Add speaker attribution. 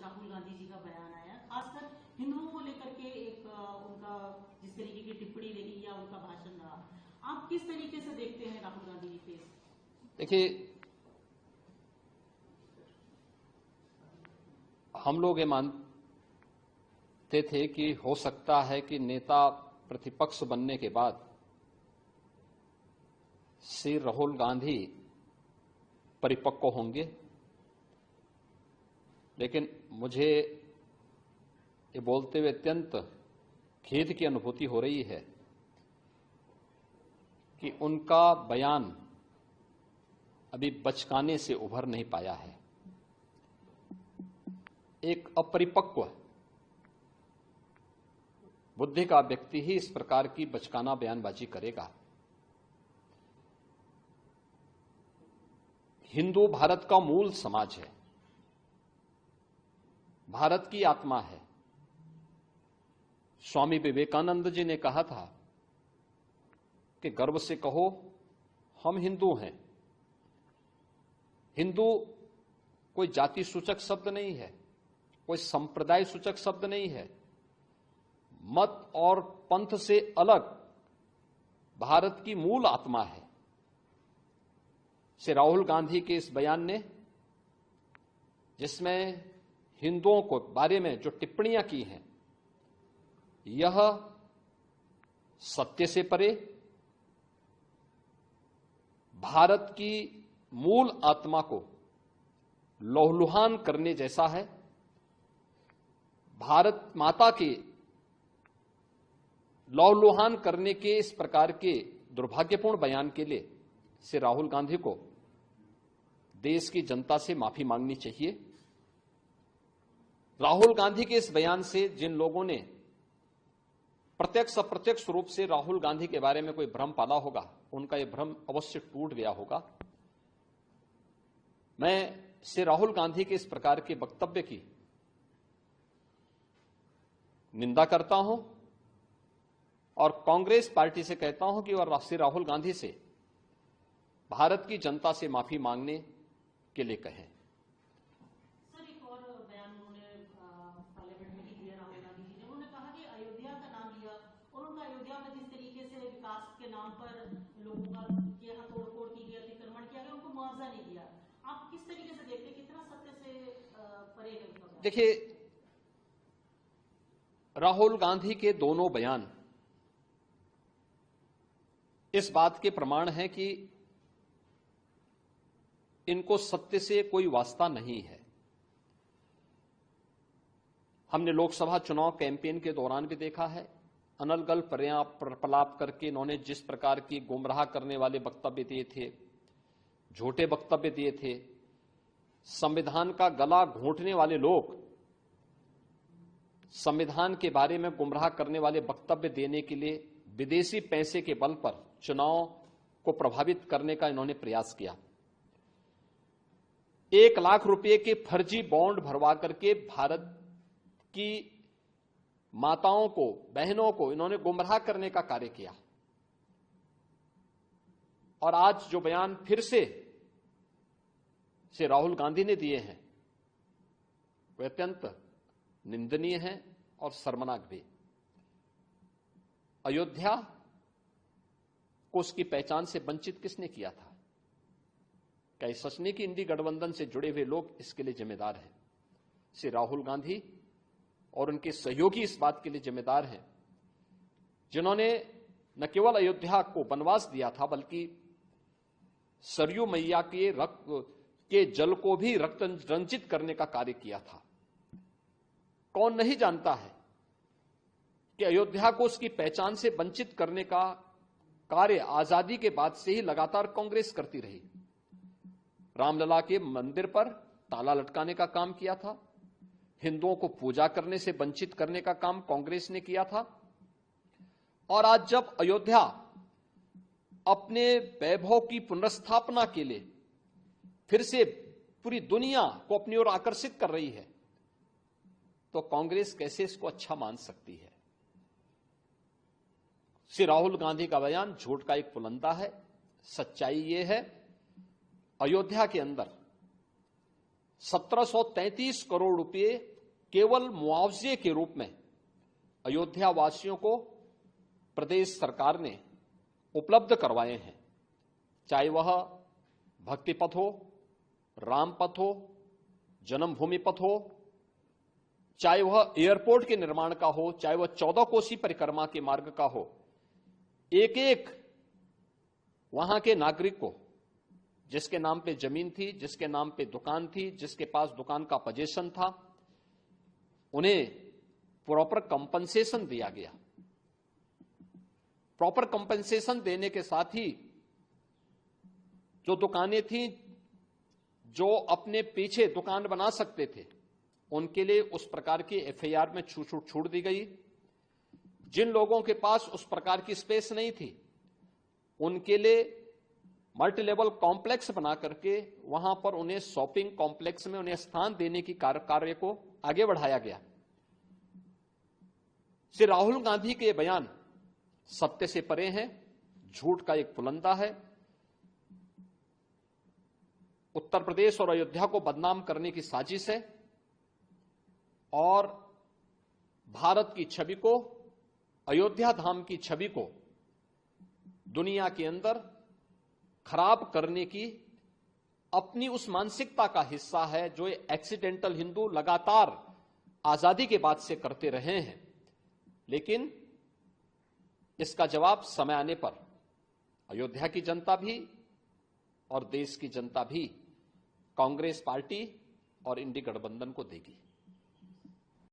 Speaker 1: राहुल गांधी जी का बयान आया, खासकर हिंदुओं को लेकर के एक उनका जिस तरीके की टिप्पणी रही या उनका भाषण रहा, आप किस तरीके से देखते हैं राहुल गांधी जी के?
Speaker 2: देखिए, हम लोग ये मानते थे कि हो सकता है कि नेता प्रतिपक्ष बनने के बाद श्री राहुल गांधी परिपक्व होंगे, लेकिन मुझे ये बोलते हुए अत्यंत खेद की अनुभूति हो रही है कि उनका बयान अभी बचकाने से उभर नहीं पाया है। एक अपरिपक्व बुद्धि का व्यक्ति ही इस प्रकार की बचकाना बयानबाजी करेगा। हिंदू भारत का मूल समाज है, भारत की आत्मा है। स्वामी विवेकानंद जी ने कहा था कि गर्व से कहो हम हिंदू हैं। हिंदू कोई जाति सूचक शब्द नहीं है, कोई संप्रदाय सूचक शब्द नहीं है। मत और पंथ से अलग भारत की मूल आत्मा है। श्री राहुल गांधी के इस बयान ने, जिसमें हिंदुओं को बारे में जो टिप्पणियां की हैं, यह सत्य से परे भारत की मूल आत्मा को लहूलुहान करने जैसा है। भारत माता के लहूलुहान करने के इस प्रकार के दुर्भाग्यपूर्ण बयान के लिए श्री राहुल गांधी को देश की जनता से माफी मांगनी चाहिए। राहुल गांधी के इस बयान से जिन लोगों ने प्रत्यक्ष अप्रत्यक्ष रूप से राहुल गांधी के बारे में कोई भ्रम पाला होगा, उनका यह भ्रम अवश्य टूट गया होगा। मैं श्री राहुल गांधी के इस प्रकार के वक्तव्य की निंदा करता हूं और कांग्रेस पार्टी से कहता हूं कि वह श्री राहुल गांधी से भारत की जनता से माफी मांगने के लिए कहें।
Speaker 1: सर, एक और बयान उन्होंने पार्लियामेंट में दिया राहुल गांधी जी ने। उन्होंने कहा कि अयोध्या का नाम लिया और उनका अयोध्या में जिस तरीके से विकास के नाम पर लोगों का यहाँ तोड़फोड़ की गई, अतिक्रमण किया गया, उनको मुआवजा नहीं दिया। आप किस तरीके से देखते हैं, कितना सत्य से परे है उनका बयान?
Speaker 2: देखिए, राहुल गांधी के दोनों बयान इस बात के प्रमाण है कि इनको सत्य से कोई वास्ता नहीं है। हमने लोकसभा चुनाव कैंपेन के दौरान भी देखा है, अनर्गल प्रलाप करके इन्होंने जिस प्रकार की गुमराह करने वाले वक्तव्य दिए थे, झूठे वक्तव्य दिए थे। संविधान का गला घोंटने वाले लोग संविधान के बारे में गुमराह करने वाले वक्तव्य देने के लिए विदेशी पैसे के बल पर चुनाव को प्रभावित करने का इन्होंने प्रयास किया। 1 लाख रुपए के फर्जी बॉन्ड भरवा करके भारत की माताओं को, बहनों को इन्होंने गुमराह करने का कार्य किया। और आज जो बयान फिर से राहुल गांधी ने दिए हैं, वे अत्यंत निंदनीय है और शर्मनाक भी। अयोध्या को उसकी पहचान से वंचित किसने किया था? क्या ये सच नहीं कि इंडी गठबंधन से जुड़े हुए लोग इसके लिए जिम्मेदार हैं? श्री राहुल गांधी और उनके सहयोगी इस बात के लिए जिम्मेदार हैं, जिन्होंने न केवल अयोध्या को वनवास दिया था, बल्कि सरयू मैया के रक्त के जल को भी रक्त रंजित करने का कार्य किया था। कौन नहीं जानता है कि अयोध्या को उसकी पहचान से वंचित करने का कार्य आजादी के बाद से ही लगातार कांग्रेस करती रही। रामलला के मंदिर पर ताला लटकाने का काम किया था, हिंदुओं को पूजा करने से वंचित करने का काम कांग्रेस ने किया था। और आज जब अयोध्या अपने वैभव की पुनर्स्थापना के लिए फिर से पूरी दुनिया को अपनी ओर आकर्षित कर रही है, तो कांग्रेस कैसे इसको अच्छा मान सकती है? श्री राहुल गांधी का बयान झूठ का एक पुलंदा है। सच्चाई यह है, अयोध्या के अंदर 1733 करोड़ रुपए केवल मुआवजे के रूप में अयोध्या वासियों को प्रदेश सरकार ने उपलब्ध करवाए हैं, चाहे वह भक्ति पथ हो, राम पथ हो, जन्मभूमि पथ हो, चाहे वह एयरपोर्ट के निर्माण का हो, चाहे वह 14 कोसी परिक्रमा के मार्ग का हो। एक एक वहां के नागरिक को, जिसके नाम पे जमीन थी, जिसके नाम पे दुकान थी, जिसके पास दुकान का पोजीशन था, उन्हें प्रॉपर कंपनसेशन दिया गया। प्रॉपर कंपनसेशन देने के साथ ही जो दुकानें थी, जो अपने पीछे दुकान बना सकते थे, उनके लिए उस प्रकार की एफआईआर में छूट दी गई। जिन लोगों के पास उस प्रकार की स्पेस नहीं थी, उनके लिए मल्टी लेवल कॉम्प्लेक्स बना करके वहां पर उन्हें शॉपिंग कॉम्प्लेक्स में उन्हें स्थान देने की कार्य को आगे बढ़ाया गया। श्री राहुल गांधी के बयान सत्य से परे हैं, झूठ का एक पुलंदा है। उत्तर प्रदेश और अयोध्या को बदनाम करने की साजिश है और भारत की छवि को, अयोध्या धाम की छवि को दुनिया के अंदर खराब करने की अपनी उस मानसिकता का हिस्सा है जो एक्सीडेंटल हिंदू लगातार आजादी के बाद से करते रहे हैं। लेकिन इसका जवाब समय आने पर अयोध्या की जनता भी और देश की जनता भी कांग्रेस पार्टी और इंडी गठबंधन को देगी।